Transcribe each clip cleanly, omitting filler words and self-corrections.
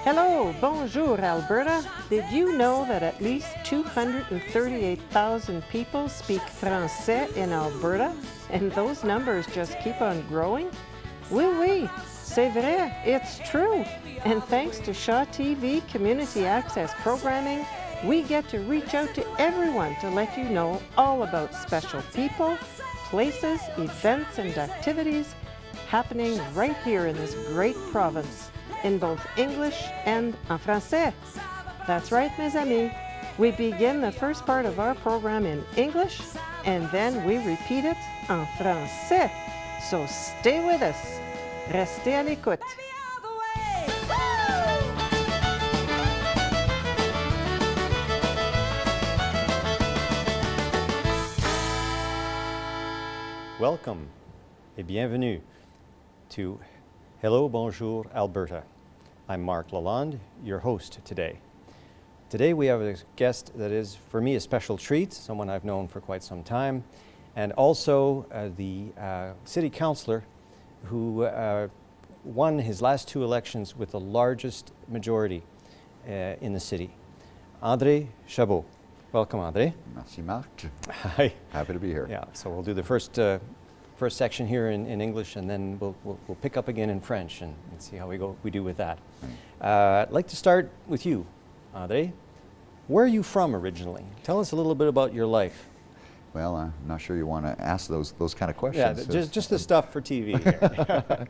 Hello, bonjour Alberta. Did you know that at least 238,000 people speak Français in Alberta? And those numbers just keep on growing? Oui, oui, c'est vrai, it's true. And thanks to Shaw TV Community Access Programming, we get to reach out to everyone to let you know all about special people, places, events, and activities happening right here in this great province, in both English and en français. That's right, mes amis. We begin the first part of our program in English, and then we repeat it en français. So stay with us. Restez à l'écoute. Welcome et bienvenue to Hello, Bonjour, Alberta. I'm Mark Lalonde, your host today. Today we have a guest that is, for me, a special treat, someone I've known for quite some time, and also the city councillor who won his last two elections with the largest majority in the city, André Chabot. Welcome, André. Merci, Mark. Hi. Happy to be here. Yeah, so we'll do the first section here in English, and then we'll pick up again in French and see how we do with that. I'd like to start with you, André. Where are you from originally? Tell us a little bit about your life. Well, I'm not sure you want to ask those kind of questions. Yeah, just the stuff for TV here.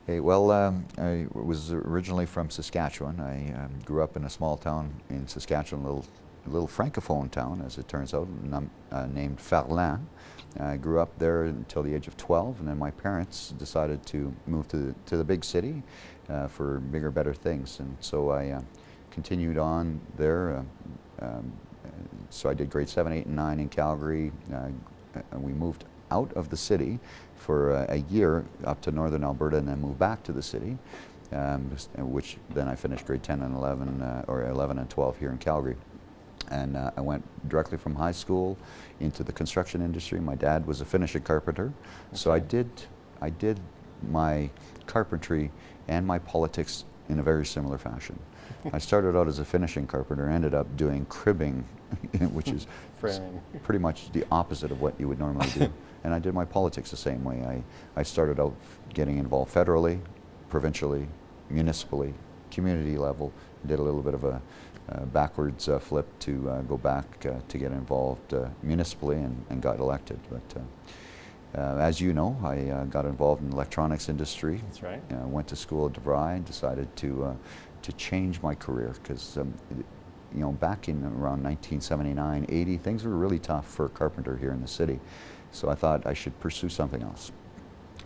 Hey, well, I was originally from Saskatchewan. I grew up in a small town in Saskatchewan, a little francophone town, as it turns out, named Farlan. I grew up there until the age of 12, and then my parents decided to move to the big city for bigger, better things. And so I continued on there. So I did grade 7, 8, and 9 in Calgary. We moved out of the city for a year up to northern Alberta, and then moved back to the city, which then I finished grade 10 and 11, or 11 and 12 here in Calgary. And I went directly from high school into the construction industry. My dad was a finishing carpenter, okay. So I did my carpentry and my politics in a very similar fashion. I started out as a finishing carpenter, ended up doing cribbing, which is pretty much the opposite of what you would normally do. And I did my politics the same way. I started out getting involved federally, provincially, municipally, community level, did a little bit of a backwards flip to go back to get involved municipally and got elected. But as you know, I got involved in the electronics industry. That's right. Went to school at DeVry, decided to change my career because you know, back in around 1979, 80, things were really tough for a carpenter here in the city. So I thought I should pursue something else.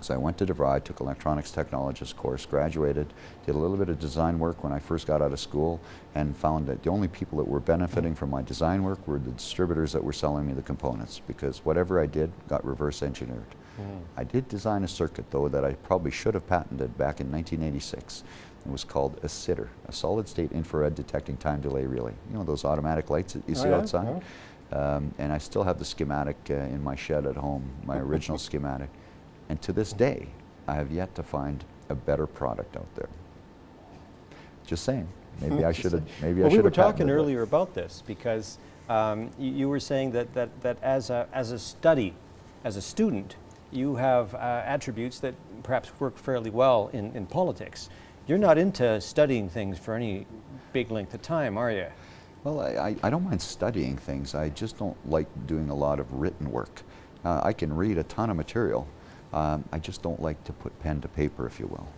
So I went to DeVry, took electronics technologist course, graduated, did a little bit of design work when I first got out of school, and found that the only people that were benefiting from my design work were the distributors that were selling me the components, because whatever I did got reverse engineered. I did design a circuit, though, that I probably should have patented back in 1986. It was called a SITR, a solid state infrared detecting time delay relay. You know those automatic lights that you see outside? And I still have the schematic in my shed at home, my original schematic. And to this day, I have yet to find a better product out there. Just saying. Maybe I should have. Maybe I should have. We were talking earlier about this because you were saying that as a student, you have attributes that perhaps work fairly well in politics. You're not into studying things for any big length of time, are you? Well, I don't mind studying things. I just don't like doing a lot of written work. I can read a ton of material. I just don't like to put pen to paper, if you will,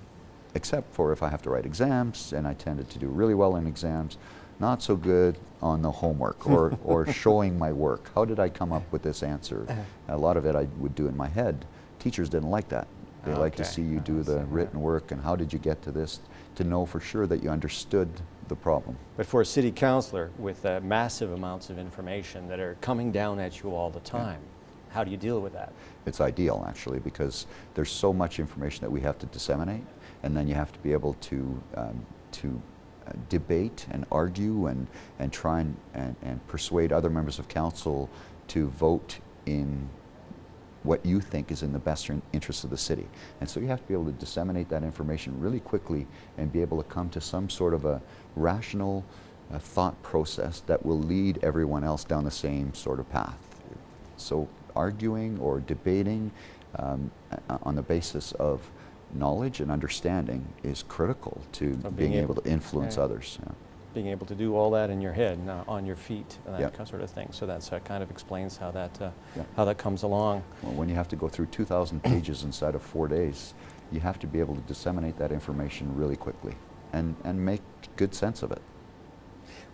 except for if I have to write exams, and I tended to do really well in exams, not so good on the homework or showing my work. How did I come up with this answer? A lot of it I would do in my head. Teachers didn't like that. They like to see you do the written work, and how did you get to this, to know for sure that you understood the problem. But for a city councillor with massive amounts of information that are coming down at you all the time, how do you deal with that? It's ideal, actually, because there's so much information that we have to disseminate, and then you have to be able to debate and argue and try and persuade other members of council to vote in what you think is in the best interest of the city. And so you have to be able to disseminate that information really quickly and be able to come to some sort of a rational thought process that will lead everyone else down the same sort of path. So arguing or debating on the basis of knowledge and understanding is critical to being able to influence others. Yeah. Being able to do all that in your head, on your feet, that Yep. sort of thing. So that kind of explains how that Yep. how that comes along. Well, when you have to go through 2,000 pages inside of 4 days, you have to be able to disseminate that information really quickly and make good sense of it.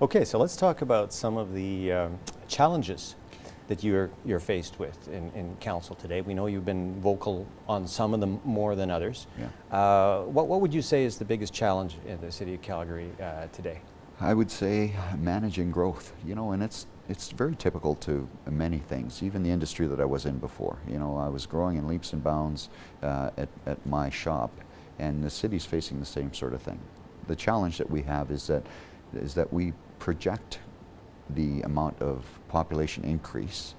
Okay, so let's talk about some of the challenges that you're faced with in council today. We know you've been vocal on some of them more than others. Yeah. What would you say is the biggest challenge in the city of Calgary today? I would say managing growth, you know, and it's very typical to many things, even the industry that I was in before. You know, I was growing in leaps and bounds at my shop, and the city's facing the same sort of thing. The challenge that we have is that we project the amount of population increase,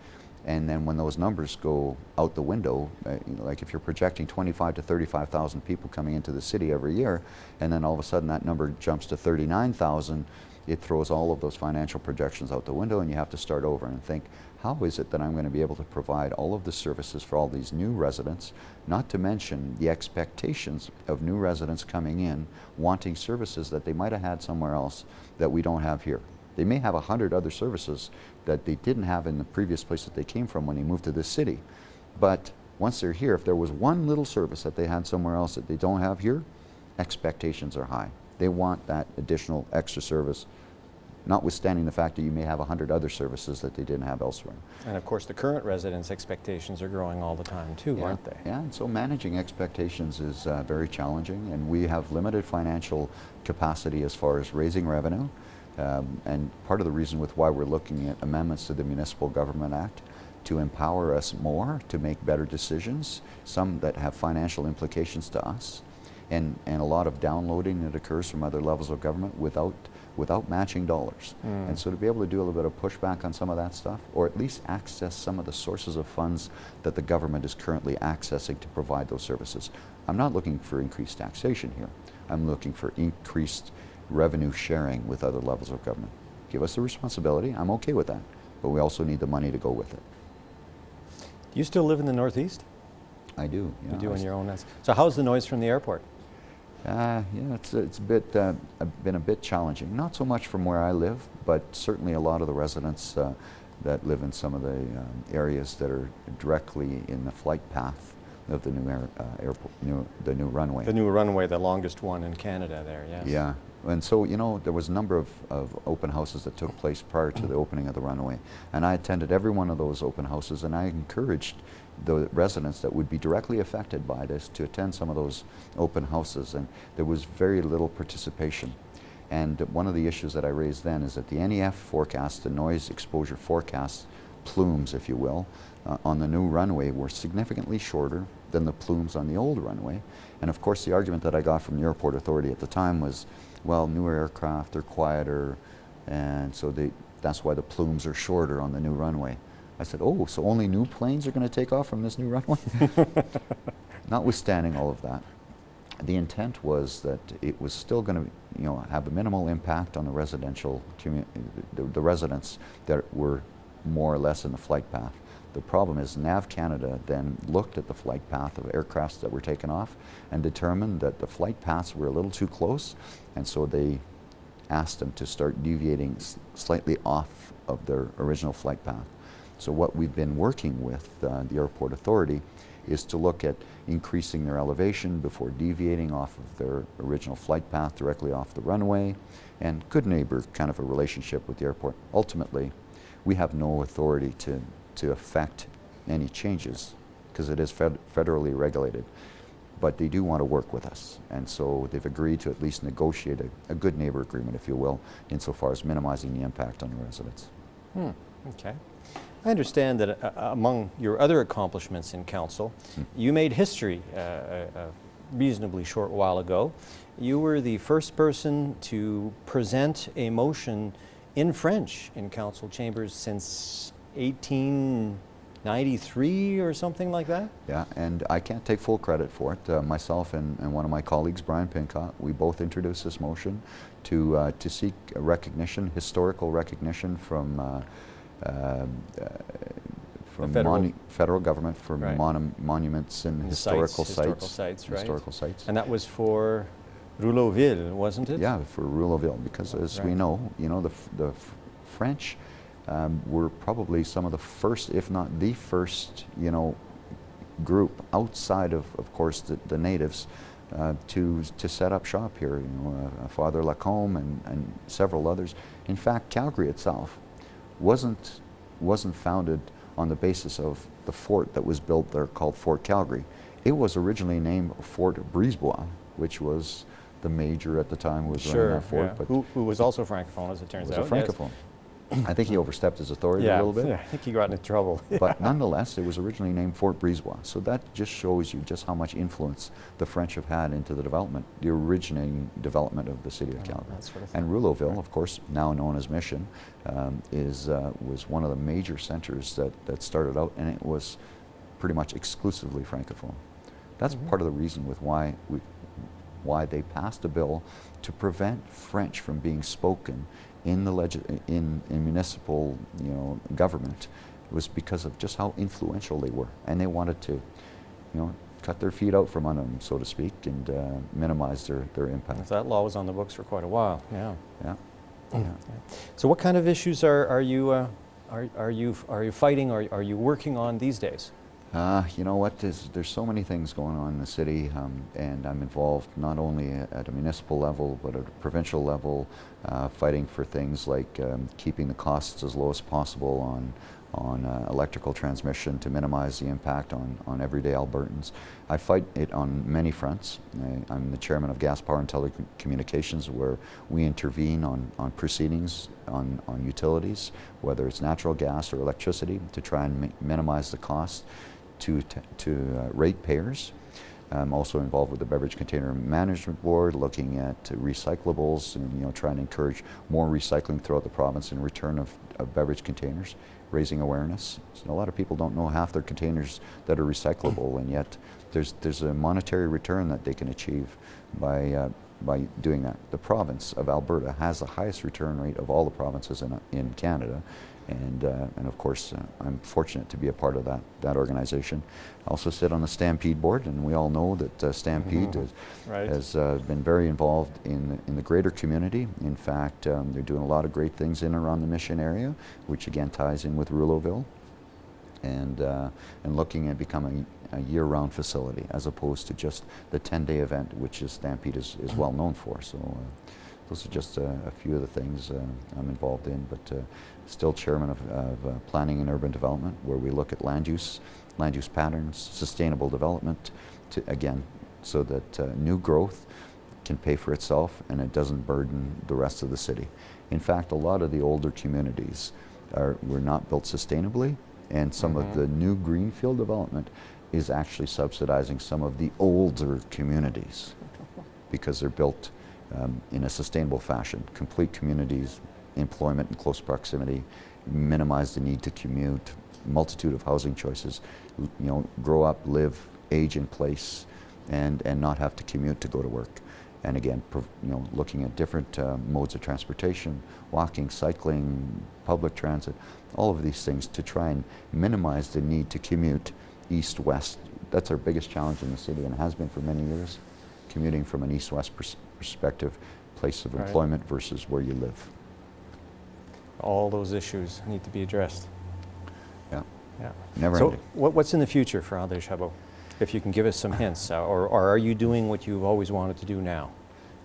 and then when those numbers go out the window, you know, like if you're projecting 25 to 35,000 people coming into the city every year, and then all of a sudden that number jumps to 39,000, it throws all of those financial projections out the window, and you have to start over and think, how is it that I'm going to be able to provide all of the services for all these new residents, not to mention the expectations of new residents coming in wanting services that they might have had somewhere else that we don't have here. They may have 100 other services that they didn't have in the previous place that they came from when they moved to this city. But once they're here, if there was one little service that they had somewhere else that they don't have here, expectations are high. They want that additional extra service, notwithstanding the fact that you may have 100 other services that they didn't have elsewhere. And of course the current residents' expectations are growing all the time too, Yeah. aren't they? Yeah, and so managing expectations is very challenging, and we have limited financial capacity as far as raising revenue. And part of the reason with why we're looking at amendments to the Municipal Government Act to empower us more to make better decisions, some that have financial implications to us, and a lot of downloading that occurs from other levels of government without matching dollars. And so to be able to do a little bit of pushback on some of that stuff, or at least access some of the sources of funds that the government is currently accessing to provide those services. I'm not looking for increased taxation here. I'm looking for increased revenue sharing with other levels of government. Give us the responsibility, I'm okay with that, but we also need the money to go with it. Do you still live in the Northeast? I do. Yeah, You do on your own. So how's the noise from the airport? Yeah, it's been a bit challenging. Not so much from where I live, but certainly a lot of the residents that live in some of the areas that are directly in the flight path of the new airport, the new runway. The new runway, the longest one in Canada there, yes. Yeah, and so, you know, there was a number of open houses that took place prior to the opening of the runway, and I attended every one of those open houses, and I encouraged the residents that would be directly affected by this to attend some of those open houses, and there was very little participation. And one of the issues that I raised then is that the NEF forecast, the noise exposure forecast, plumes, if you will, on the new runway were significantly shorter than the plumes on the old runway. And of course the argument that I got from the airport authority at the time was, well, newer aircraft are quieter, and so that's why the plumes are shorter on the new runway. I said, oh, so only new planes are going to take off from this new runway? Notwithstanding all of that, the intent was that it was still going to, you know, have a minimal impact on the residential the residents that were more or less in the flight path. The problem is NAV Canada then looked at the flight path of aircrafts that were taken off and determined that the flight paths were a little too close, and so they asked them to start deviating slightly off of their original flight path. So what we've been working with the airport authority is to look at increasing their elevation before deviating off of their original flight path directly off the runway, and good neighbor kind of a relationship with the airport. Ultimately, we have no authority to affect any changes because it is federally regulated, but they do want to work with us, and so they've agreed to at least negotiate a good neighbor agreement, if you will, insofar as minimizing the impact on the residents. Okay. I understand that among your other accomplishments in council, you made history a reasonably short while ago. You were the first person to present a motion in French in council chambers since 18 93 or something like that? Yeah, and I can't take full credit for it. Myself and one of my colleagues, Brian Pincott, we both introduced this motion to seek a recognition, historical recognition from federal government for monuments and historical sites. Historical sites. And that was for Rouleauville, wasn't it? Yeah, for Rouleauville, because as we know, the French were probably some of the first, if not the first, group outside of course, the natives to set up shop here. Father Lacombe and several others. In fact, Calgary itself wasn't founded on the basis of the fort that was built there called Fort Calgary. It was originally named Fort Brisebois, which was the major at the time was running that fort. Yeah. But who was also Francophone, as it turns out. Was a Francophone. Yes. I think he overstepped his authority a little bit. Yeah, I think he got into trouble. But nonetheless, it was originally named Fort Brisebois. So that just shows you just how much influence the French have had into the originating development of the city of Calgary. And Rouleauville, of course, now known as Mission, was one of the major centers that started out, and it was pretty much exclusively Francophone. That's part of the reason with why they passed a bill to prevent French from being spoken in in municipal government. It was because of just how influential they were, and they wanted to cut their feet out from under them, so to speak, and minimize their impact. That law was on the books for quite a while. Yeah. Yeah. So what kind of issues are you fighting, or are you working on these days? You know what, there's so many things going on in the city, and I'm involved not only at a municipal level but at a provincial level, fighting for things like keeping the costs as low as possible on electrical transmission to minimize the impact on everyday Albertans. I fight it on many fronts. I'm the chairman of Gas, Power and Telecommunications, where we intervene on proceedings on utilities, whether it's natural gas or electricity, to try and minimize the cost to ratepayers. I'm also involved with the Beverage Container Management Board, looking at recyclables and trying to encourage more recycling throughout the province in return of beverage containers, raising awareness. So a lot of people don't know half their containers that are recyclable, and yet there's a monetary return that they can achieve by doing that. The province of Alberta has the highest return rate of all the provinces in Canada. And of course, I'm fortunate to be a part of that organization. I also sit on the Stampede board, and we all know that Stampede has been very involved in the greater community. In fact, they're doing a lot of great things in and around the Mission area, which again ties in with Rouleauville, and looking at becoming a year-round facility as opposed to just the 10-day event, which Stampede is well known for. So those are just a few of the things I'm involved in, but still chairman of Planning and Urban Development, where we look at land use patterns, sustainable development, so that new growth can pay for itself and it doesn't burden the rest of the city. In fact, a lot of the older communities were not built sustainably, and some of the new greenfield development is actually subsidizing some of the older communities because they're built in a sustainable fashion. Complete communities, employment in close proximity, minimize the need to commute, multitude of housing choices, grow up, live, age in place, and not have to commute to go to work. And again, looking at different modes of transportation, walking, cycling, public transit, all of these things to try and minimize the need to commute east-west. That's our biggest challenge in the city, and has been for many years, commuting from an east-west perspective, place of employment versus where you live. All those issues need to be addressed. Yeah. Never ending. So what's in the future for André Chabot? If you can give us some hints, or are you doing what you've always wanted to do now?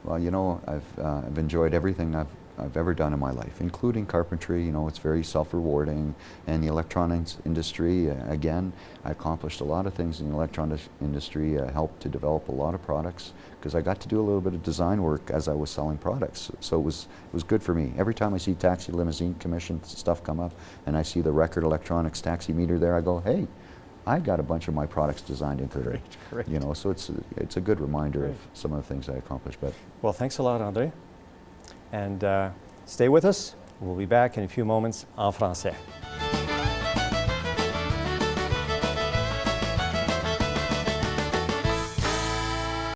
Well, I've enjoyed everything I've ever done in my life, including carpentry. It's very self-rewarding, and the electronics industry. Again, I accomplished a lot of things in the electronics industry. Helped to develop a lot of products because I got to do a little bit of design work as I was selling products. So it was good for me. Every time I see taxi limousine commission stuff come up, and I see the record electronics taxi meter there, I go, hey, I got a bunch of my products designed into there. Great. So it's a good reminder of some of the things I accomplished. But well, thanks a lot, André. And stay with us. We'll be back in a few moments en français.